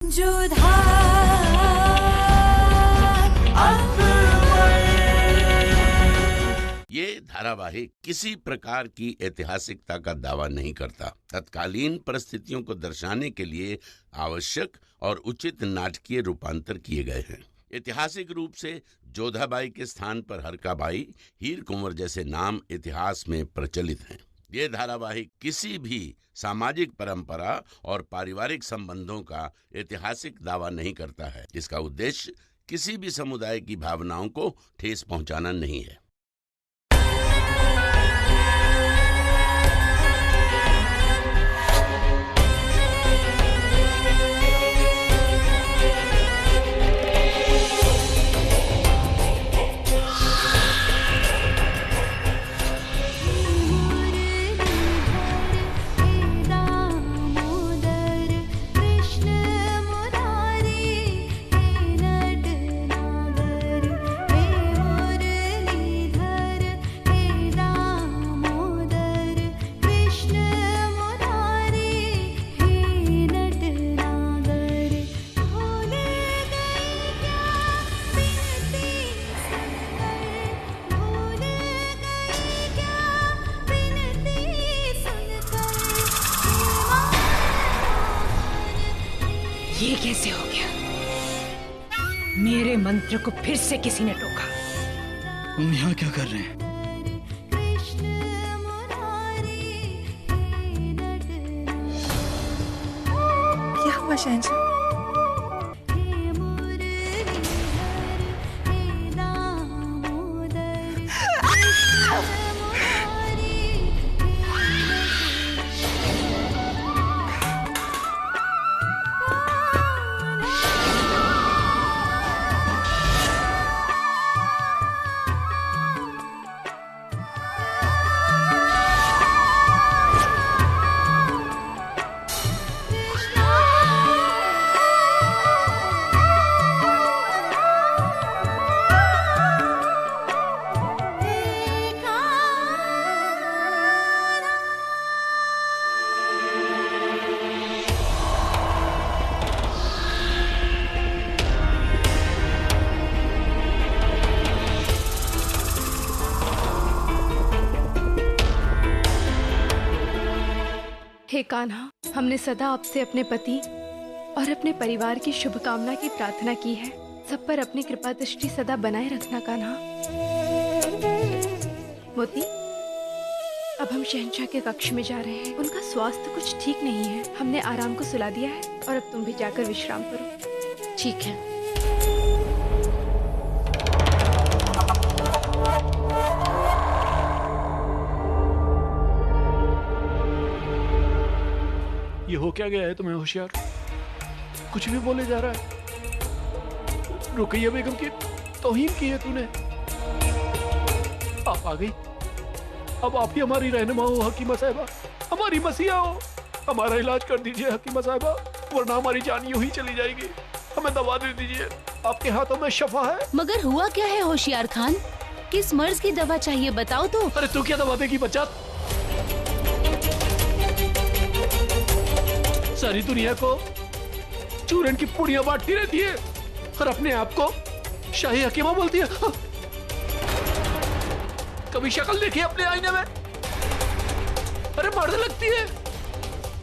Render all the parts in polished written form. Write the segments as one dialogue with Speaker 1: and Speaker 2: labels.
Speaker 1: ये धारावाहिक किसी प्रकार की ऐतिहासिकता का दावा नहीं करता। तत्कालीन परिस्थितियों को दर्शाने के लिए आवश्यक और उचित नाटकीय रूपांतर किए गए हैं। ऐतिहासिक रूप से जोधाबाई के स्थान पर हरकाबाई, हीर कुंवर जैसे नाम इतिहास में प्रचलित हैं। ये धारावाहिक किसी भी सामाजिक परंपरा और पारिवारिक संबंधों का ऐतिहासिक दावा नहीं करता है। इसका उद्देश्य किसी भी समुदाय की भावनाओं को ठेस पहुंचाना नहीं है।
Speaker 2: ये कैसे हो गया? मेरे मंत्र को फिर से किसी ने टोका।
Speaker 3: तुम यहाँ क्या कर रहे हैं?
Speaker 4: क्या हुआ शहंशाह?
Speaker 5: हे कान्हा, हमने सदा आपसे अपने पति और अपने परिवार की शुभकामना की प्रार्थना की है। सब पर अपनी कृपा दृष्टि सदा बनाए रखना कान्हा। मोती, अब हम शहंशाह के कक्ष में जा रहे हैं। उनका स्वास्थ्य कुछ ठीक नहीं है। हमने आराम को सुला दिया है और अब तुम भी जाकर विश्राम करो।
Speaker 2: ठीक है।
Speaker 3: ये हो क्या गया है तुम्हें होशियार? कुछ भी बोले जा रहा है। रुकैया बेगम की तौहीन की है तूने। आप आ गई। अब आप ही हमारी रहनुमा हो हकीमा साहिबा, हमारी मसीहा हो। हमारा इलाज कर दीजिए हकीमा साहिबा, वरना हमारी जान यूं ही चली जाएगी। हमें दवा दे दीजिए, आपके हाथों में शफा है।
Speaker 6: मगर हुआ क्या है होशियार खान? किस मर्ज की दवा चाहिए बताओ तो।
Speaker 3: अरे तू क्या दवा देगी बच्चा? सारी दुनिया को चूरन की पुड़ियां बांटती रहती है और अपने आप को शाही हकीमा बोलती है। कभी शक्ल देखी अपने आईने में? अरे मर्द लगती है।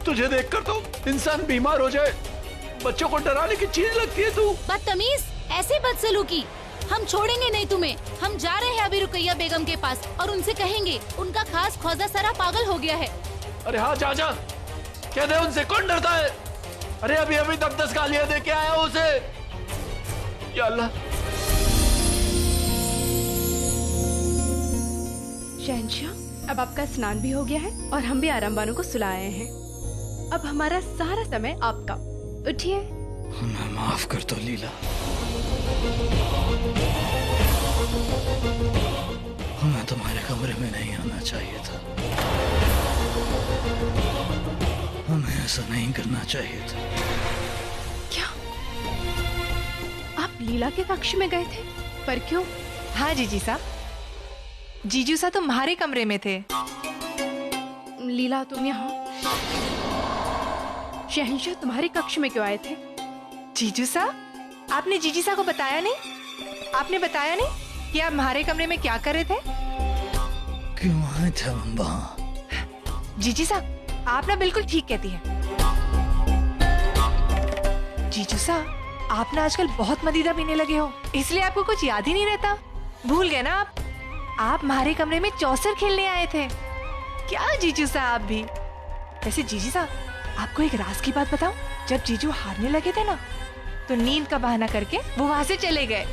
Speaker 3: तुझे देखकर तो इंसान बीमार हो जाए। बच्चों को डराने की चीज लगती है तू।
Speaker 6: बदतमीज, ऐसे बदसलूकी। हम छोड़ेंगे नहीं तुम्हें। हम जा रहे हैं अभी रुकैया बेगम के पास और उनसे कहेंगे उनका खास ख्वाजा सारा पागल हो गया है।
Speaker 3: अरे हाँ जा जा, कह दे उनसे, कौन डरता है? अरे अभी अभी 10 गालियां दे के आया उसे। या अल्लाह।
Speaker 5: शहंशाह, अब आपका स्नान भी हो गया है और हम भी आराम बानो को सुला आए हैं। अब हमारा सारा समय आपका। उठिए।
Speaker 3: हमें माफ कर दो लीला। हमें तुम्हारे कमरे में नहीं आना चाहिए था। हमें ऐसा नहीं करना चाहिए था।
Speaker 5: क्या आप लीला के कक्ष में गए थे? पर क्यों?
Speaker 4: हाँ जीजी साहब, जीजू सा तुम्हारे कमरे में थे।
Speaker 5: लीला तुम यहाँ? शहंशाह तुम्हारे कक्ष में क्यों आए थे?
Speaker 4: जीजू साहब, आपने जीजी साहब को बताया नहीं? आपने बताया नहीं कि आप हमारे कमरे में क्या कर रहे थे?
Speaker 7: क्यों आए थे हम वहाँ?
Speaker 4: जीजी साहब, आप ना बिल्कुल ठीक कहती हैं। जीजू साहब, आप ना आजकल बहुत मदिरा पीने लगे हो, इसलिए आपको कुछ याद ही नहीं रहता। भूल गए ना आप हमारे कमरे में चौसर खेलने आए थे। क्या जीजू साहब भी? वैसे जीजी साहब, आपको एक राज की बात बताऊं? जब जीजू हारने लगे थे ना, तो नींद का बहाना करके वो वहाँ से चले गए।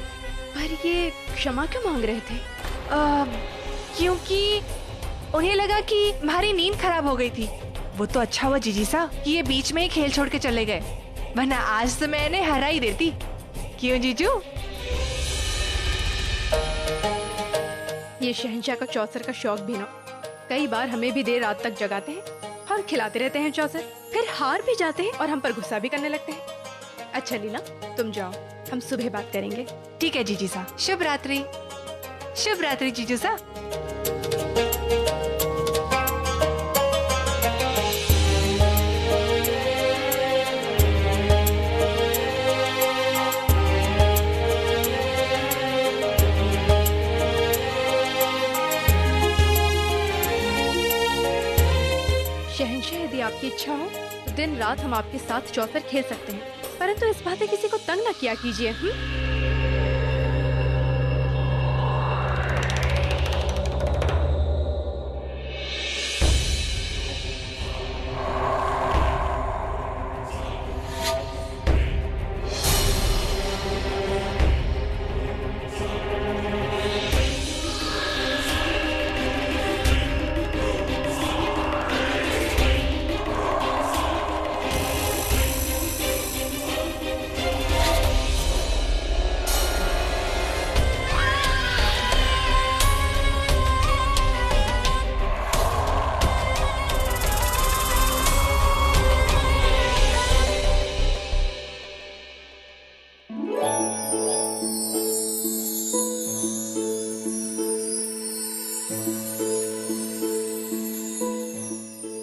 Speaker 5: पर ये क्षमा क्यों मांग रहे थे?
Speaker 4: क्योंकि उन्हें लगा कि हमारी नींद खराब हो गई थी। वो तो अच्छा हुआ जीजी साहब कि ये बीच में ही खेल छोड़ के चले गए, वरना आज तो मैं इन्हें हरा ही देती। क्यों जीजू?
Speaker 5: ये शहंशाह का चौसर का शौक भी ना, कई बार हमें भी देर रात तक जगाते हैं और खिलाते रहते हैं चौसर, फिर हार भी जाते हैं और हम पर गुस्सा भी करने लगते हैं। अच्छा लीला, तुम जाओ, हम सुबह बात करेंगे।
Speaker 4: ठीक है जीजी साहब। शुभ रात्रि। शुभ रात्रि जीजू साहब।
Speaker 5: शहंशाह, यदि आपकी इच्छा हो तो दिन रात हम आपके साथ चौसर खेल सकते हैं, परंतु इस बात से किसी को तंग न किया कीजिए।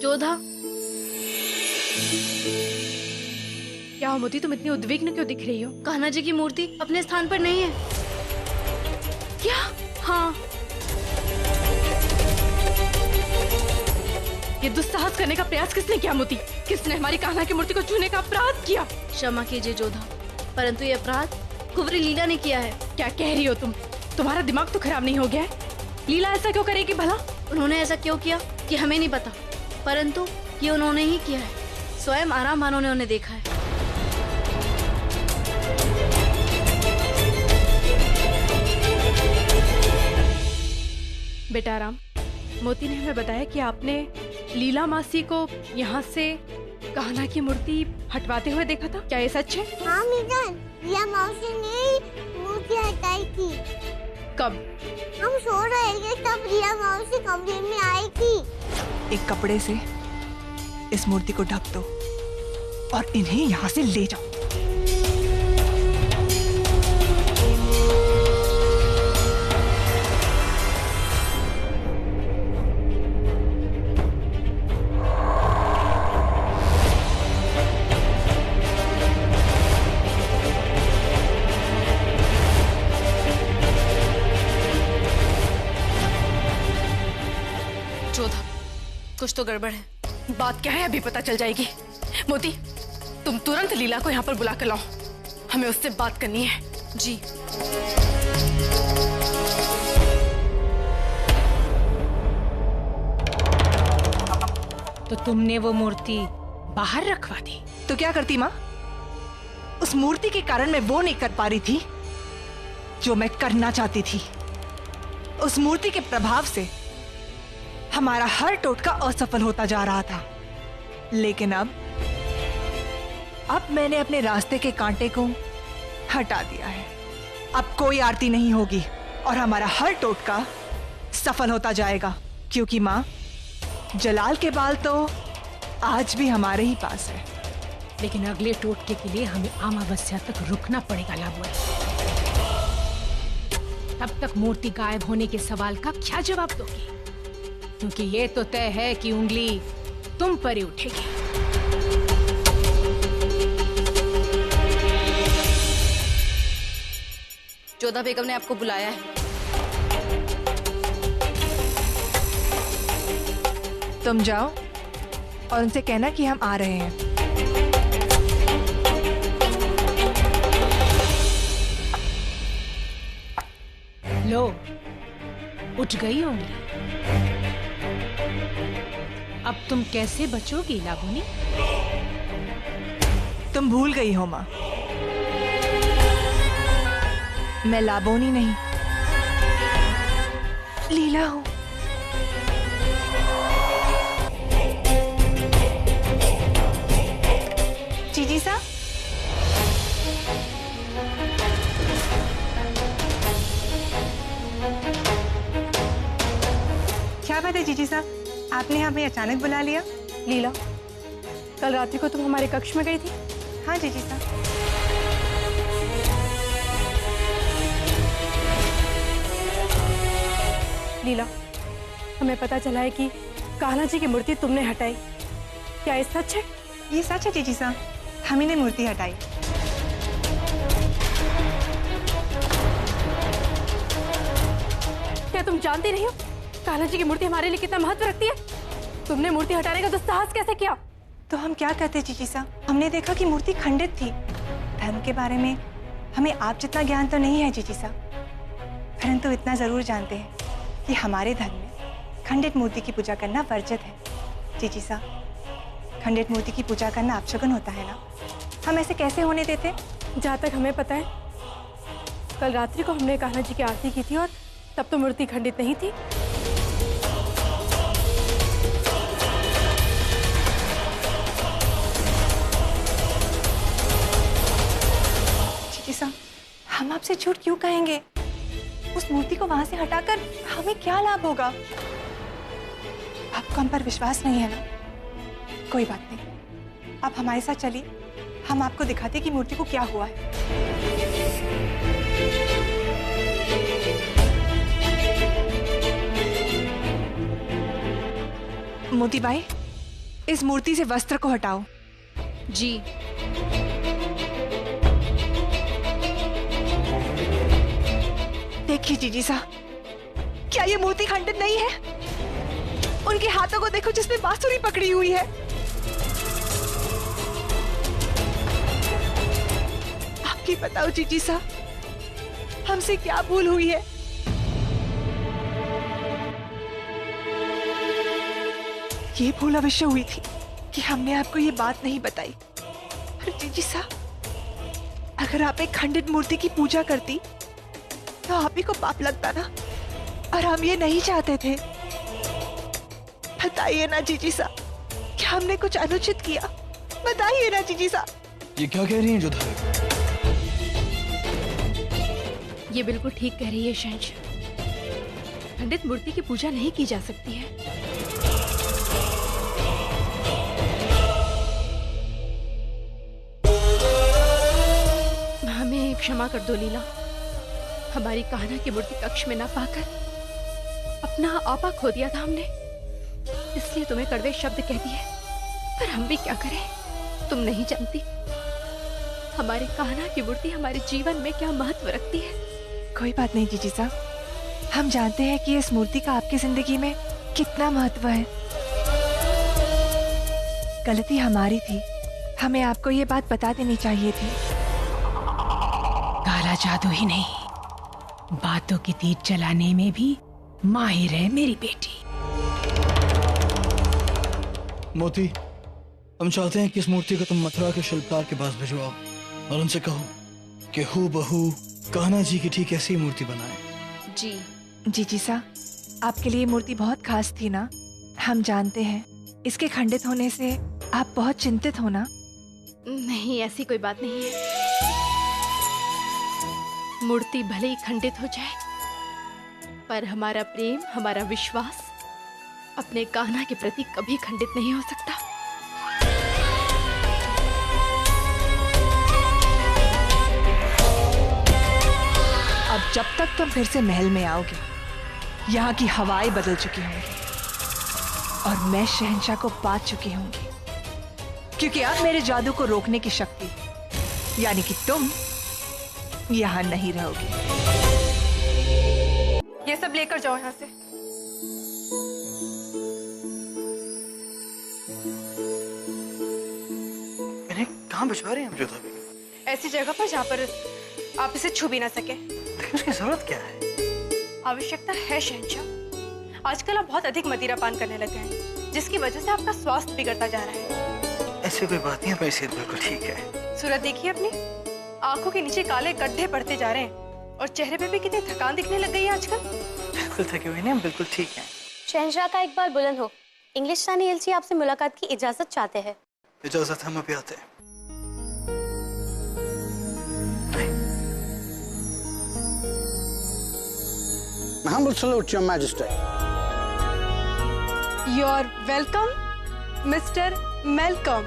Speaker 5: जोधा, क्या हो मोती, तुम इतनी उद्विग्न क्यों दिख रही हो?
Speaker 6: कान्हा जी की मूर्ति अपने स्थान पर नहीं है।
Speaker 5: क्या?
Speaker 6: हाँ,
Speaker 5: ये दुस्साहस करने का प्रयास किसने किया मोती? किसने हमारी कान्हा की मूर्ति को छूने का अपराध किया?
Speaker 6: क्षमा कीजिए जोधा, परंतु ये अपराध कुंवरी लीला ने किया है।
Speaker 5: क्या कह रही हो तुम? तुम्हारा दिमाग तो खराब नहीं हो गया है? लीला ऐसा क्यों करेगी भला?
Speaker 6: उन्होंने ऐसा क्यों किया कि हमें नहीं पता, परंतु ये उन्होंने ही किया है। स्वयं आराम भानों ने उन्हें देखा है।
Speaker 5: बेटा राम, मोती ने हमें बताया कि आपने लीला मासी को यहाँ से कान्हा की मूर्ति हटवाते हुए देखा था। क्या ये सच है?
Speaker 8: हाँ मीजान, लीला मौसी ने मूर्ति हटाई थी।
Speaker 5: कब?
Speaker 8: हम सो रहे थे तब लीला मौसी कमरे में आई थी।
Speaker 2: एक कपड़े से इस मूर्ति को ढक दो और इन्हें यहाँ से ले जाओ।
Speaker 6: जोधा, कुछ तो गड़बड़ है।
Speaker 5: बात क्या है अभी पता चल जाएगी। मोती, तुम तुरंत लीला को यहाँ पर बुला कर लाओ, हमें उससे बात करनी है।
Speaker 6: जी।
Speaker 2: तो तुमने वो मूर्ति बाहर रखवा दी? तो क्या करती माँ? उस मूर्ति के कारण मैं वो नहीं कर पा रही थी जो मैं करना चाहती थी। उस मूर्ति के प्रभाव से हमारा हर टोटका असफल होता जा रहा था, लेकिन अब मैंने अपने रास्ते के कांटे को हटा दिया है। अब कोई आरती नहीं होगी और हमारा हर टोटका सफल होता जाएगा, क्योंकि माँ, जलाल के बाल तो आज भी हमारे ही पास है।
Speaker 9: लेकिन अगले टोटके के लिए हमें अमावस्या तक रुकना पड़ेगा लाबुआ। तब तक मूर्ति गायब होने के सवाल का क्या जवाब दोगी? क्योंकि ये तो तय है कि उंगली तुम पर ही उठेगी।
Speaker 6: जोधा बेगम ने आपको बुलाया है।
Speaker 4: तुम जाओ और उनसे कहना कि हम आ रहे हैं।
Speaker 9: लो, उठ गई उंगली। अब तुम कैसे बचोगी लाबोनी?
Speaker 4: तुम भूल गई हो माँ, मैं लाबोनी नहीं, लीला हूँ। जीजी सा, क्या बात है जीजी साहब, आपने हमें अचानक बुला लिया?
Speaker 5: लीला, कल रात्रि को तुम हमारे कक्ष में गई थी?
Speaker 4: हाँ जीजी साहब।
Speaker 5: लीला, हमें पता चला है कि कान्हा जी की मूर्ति तुमने हटाई। क्या ये सच है?
Speaker 4: ये सच है जीजी साहब, हम ही ने मूर्ति हटाई।
Speaker 5: क्या तुम जानती नहीं हो कान्हा जी की मूर्ति हमारे लिए कितना महत्व रखती है? तुमने मूर्ति हटाने का दुस्साहस कैसे किया?
Speaker 4: तो हम क्या कहते जीजी साहब, हमने देखा कि मूर्ति खंडित थी। धर्म के बारे में हमें आप जितना ज्ञान तो नहीं है जीजी साहब, परंतु इतना जरूर जानते हैं कि हमारे धर्म में खंडित मूर्ति की पूजा करना वर्जित है। जीजी साहब, खंडित मूर्ति की पूजा करना अपशगुन होता है ना, हम ऐसे कैसे होने देते?
Speaker 5: जहाँ तक हमें पता है, कल रात्रि को हमने कान्हा जी की आरती की थी और तब तो मूर्ति खंडित नहीं थी।
Speaker 4: जीजी साहब, हम आपसे झूठ क्यों कहेंगे? उस मूर्ति को वहां से हटाकर हमें क्या लाभ होगा? आपको हम पर विश्वास नहीं है ना? कोई बात नहीं, आप हमारे साथ चलिए, हम आपको दिखाते कि मूर्ति को क्या हुआ है। मोती बाई, इस मूर्ति से वस्त्र को हटाओ।
Speaker 5: जी।
Speaker 4: देखिए जीजी साहब, क्या ये मूर्ति खंडित नहीं है? उनके हाथों को देखो जिसमें बांसुरी पकड़ी हुई है। आप ही बताओ जीजी साहब, हमसे क्या भूल हुई है? ये भूल अवश्य हुई थी कि हमने आपको ये बात नहीं बताई। पर जीजी साहब, अगर आप एक खंडित मूर्ति की पूजा करती तो आप ही को पाप लगता ना, और हम ये नहीं चाहते थे। बताइए ना जीजी साहब, क्या हमने कुछ अनुचित किया? बताइए ना जीजी साहब।
Speaker 7: ये क्या कह रही हैं जोधा?
Speaker 5: ये बिल्कुल ठीक कह रही है शहंशाह, खंडित मूर्ति की पूजा नहीं की जा सकती है। हमें क्षमा कर दो लीला, हमारी कान्हा की मूर्ति कक्ष में ना पाकर अपना आपा खो दिया था हमने, इसलिए तुम्हें कड़वे शब्द कह दिए। पर हम भी क्या करें, तुम नहीं जानती हमारी कान्हा की मूर्ति हमारे जीवन में क्या महत्व रखती है।
Speaker 4: कोई बात नहीं जीजी साहब, हम जानते हैं कि इस मूर्ति का आपकी जिंदगी में कितना महत्व है। गलती हमारी थी, हमें आपको ये बात बता देनी चाहिए थी।
Speaker 9: काला जादू ही नहीं, बातों की तीर चलाने में भी माहिर है मेरी बेटी।
Speaker 7: मोती, हम चाहते हैं कि इस मूर्ति को तुम मथुरा के शिल्पकार के पास भिजवाओ और उनसे कहो कि हूबहू कान्हा जी की ठीक ऐसी मूर्ति बनाए।
Speaker 5: जी।
Speaker 4: जीजी साहब, आपके लिए मूर्ति बहुत खास थी ना, हम जानते हैं। इसके खंडित होने से आप बहुत चिंतित हो ना?
Speaker 5: नहीं, ऐसी कोई बात नहीं है। मूर्ति भले ही खंडित हो जाए, पर हमारा प्रेम, हमारा विश्वास अपने कान्हा के प्रति कभी खंडित नहीं हो सकता।
Speaker 4: अब जब तक तुम फिर से महल में आओगे, यहाँ की हवाएं बदल चुकी होंगी और मैं शहंशाह को पा चुकी होंगी, क्योंकि अब मेरे जादू को रोकने की शक्ति, यानी कि तुम
Speaker 2: यहाँ नहीं रहोगे।
Speaker 5: ये सब लेकर जाओ यहाँ से।
Speaker 7: इन्हें कहाँ भिजवा रहे हैं अमृता बेगम?
Speaker 5: ऐसी जगह पर जहाँ पर आप इसे छू भी ना सके।
Speaker 7: लेकिन उसकी जरूरत क्या है?
Speaker 5: आवश्यकता है शहंशाह। आजकल आप बहुत अधिक मदिरा पान करने लगे हैं, जिसकी वजह से आपका स्वास्थ्य बिगड़ता जा रहा है।
Speaker 7: ऐसी कोई बात नहीं है, मेरी सेहत बिल्कुल ठीक है।
Speaker 5: सूरत देखिए अपनी, आंखों के नीचे काले गड्ढे पड़ते जा रहे हैं और चेहरे पे भी कितनी थकान दिखने लग गई है आजकल।
Speaker 7: बिल्कुल थके हुए नहीं, हम बिल्कुल ठीक हैं।
Speaker 8: शहंशाह का इकबाल बुलंद हो। इंग्लिस्तानी एलची आपसे मुलाकात की इजाजत चाहते हैं।
Speaker 7: इजाजत, हम अभी आते हैं।
Speaker 10: Humble salute, Your Majesty.
Speaker 5: You are welcome, Mr. Malcolm.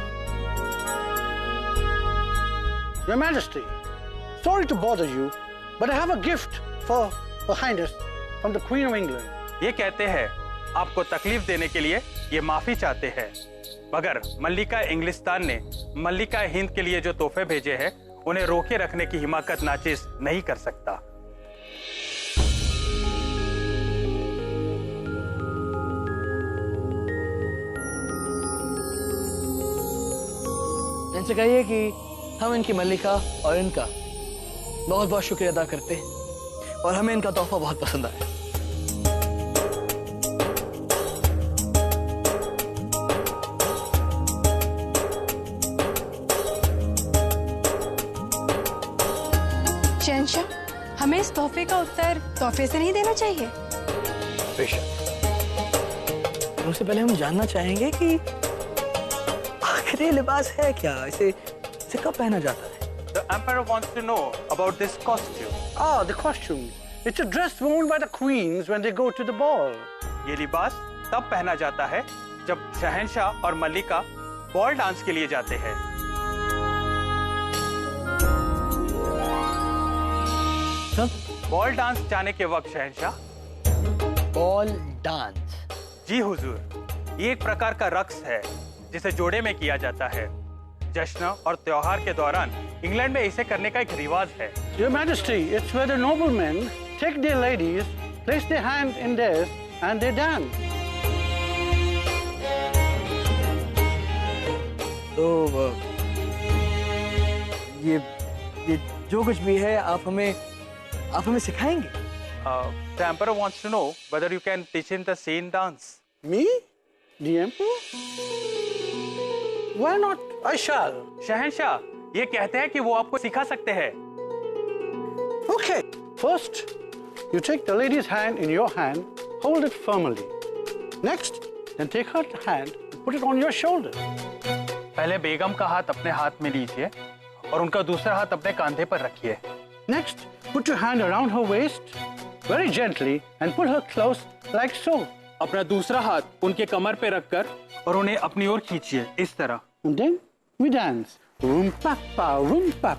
Speaker 10: Your Majesty, sorry to bother you, but I have a gift for Her Highness from the Queen of England.
Speaker 11: ये कहते हैं आपको तकलीफ देने के लिए ये माफी चाहते हैं, मगर मल्लिका इंग्लिस्तान ने मल्लिका हिंद के लिए जो तोहफे भेजे हैं उन्हें रोके रखने की हिमाकत नाचिस नहीं कर सकता।
Speaker 7: इनसे कहिए कि हम इनकी मल्लिका और इनका बहुत बहुत शुक्रिया अदा करते हैं और हमें इनका तोहफा बहुत पसंद आया।
Speaker 5: शहंशाह, हमें इस तोहफे का उत्तर तोहफे से नहीं देना चाहिए।
Speaker 7: बेशक। उससे पहले हम जानना चाहेंगे कि आखिर ये लिबास है क्या, इसे कब पहना जाता है?
Speaker 11: The Emperor wants to know about this costume.
Speaker 10: Ah, the costume. It's a dress worn by the queens when they go to the ball.
Speaker 11: ये लिबास तब पहना जाता है जब शहंशाह और मल्लिका बॉल डांस के लिए जाते हैं। बॉल डांस जाने के वक्त शहंशाह।
Speaker 7: Ball dance? जी
Speaker 11: हुजूर, ये एक प्रकार का रक्स है जिसे जोड़े में किया जाता है। जश्न और त्योहार के दौरान इंग्लैंड में इसे करने का एक रिवाज है।
Speaker 10: Your Majesty, it's where the noblemen take their ladies, place their hand in theirs, and they dance.
Speaker 7: तो ये जो कुछ भी है आप हमें सिखाएंगे?
Speaker 11: The Emperor wants to know whether you can teach him the same dance.
Speaker 10: Me? The Emperor? Why not? I shall.
Speaker 11: शहंशाह, ये कहते हैं कि वो आपको सिखा सकते हैं।
Speaker 10: Okay. First, you take the lady's hand in your hand, hold it firmly. Next, then take her hand and put it on your shoulder.
Speaker 11: पहले बेगम का हाथ अपने हाथ में लीजिए और उनका दूसरा हाथ अपने कंधे पर रखिए।
Speaker 10: Next, put your hand around her waist, very gently, and pull her close like so.
Speaker 11: अपना दूसरा हाथ उनके कमर पे रखकर और उन्हें अपनी ओर खींचिए इस तरह।
Speaker 10: And then we dance. Room papa, room pap.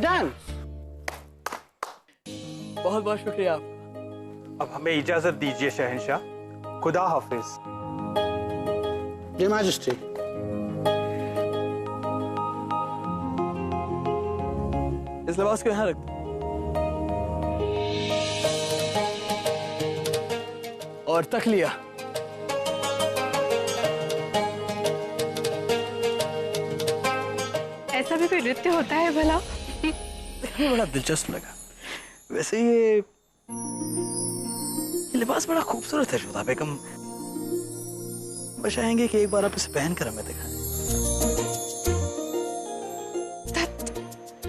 Speaker 10: Dance.
Speaker 7: बहुत बहुत शुक्रिया आपका।
Speaker 11: अब हमें इजाजत दीजिए शहंशाह। खुदा हाफिज।
Speaker 10: Your Majesty.
Speaker 7: इस लिबास को यहाँ रख। और तकलिया।
Speaker 5: ऐसा भी कोई नृत्य होता है भला?
Speaker 7: बड़ा दिलचस्प लगा। वैसे ये लिबास बड़ा खूबसूरत है शुदा बेगम। चाहेंगे कि एक बार आप इसे पहन कर हमें दिखाएं।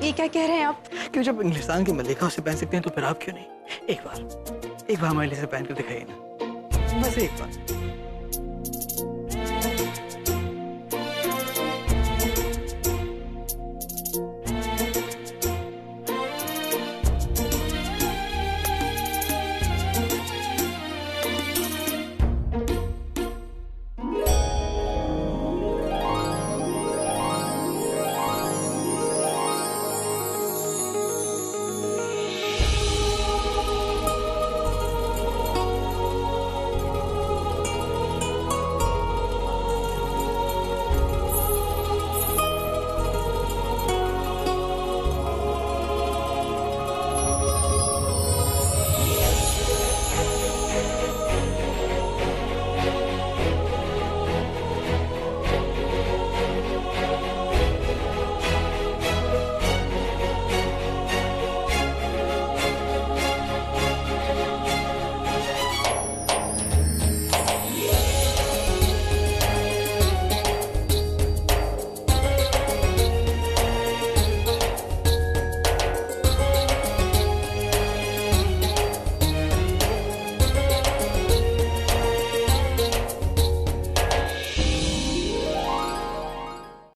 Speaker 5: ये क्या कह रहे हैं आप?
Speaker 7: क्यों जब इंग्लिस्तान की मल्लिका उसे पहन सकते हैं तो फिर आप क्यों नहीं? एक बार हमारे लिए इसे पहन कर दिखाइए ना, बस एक बार।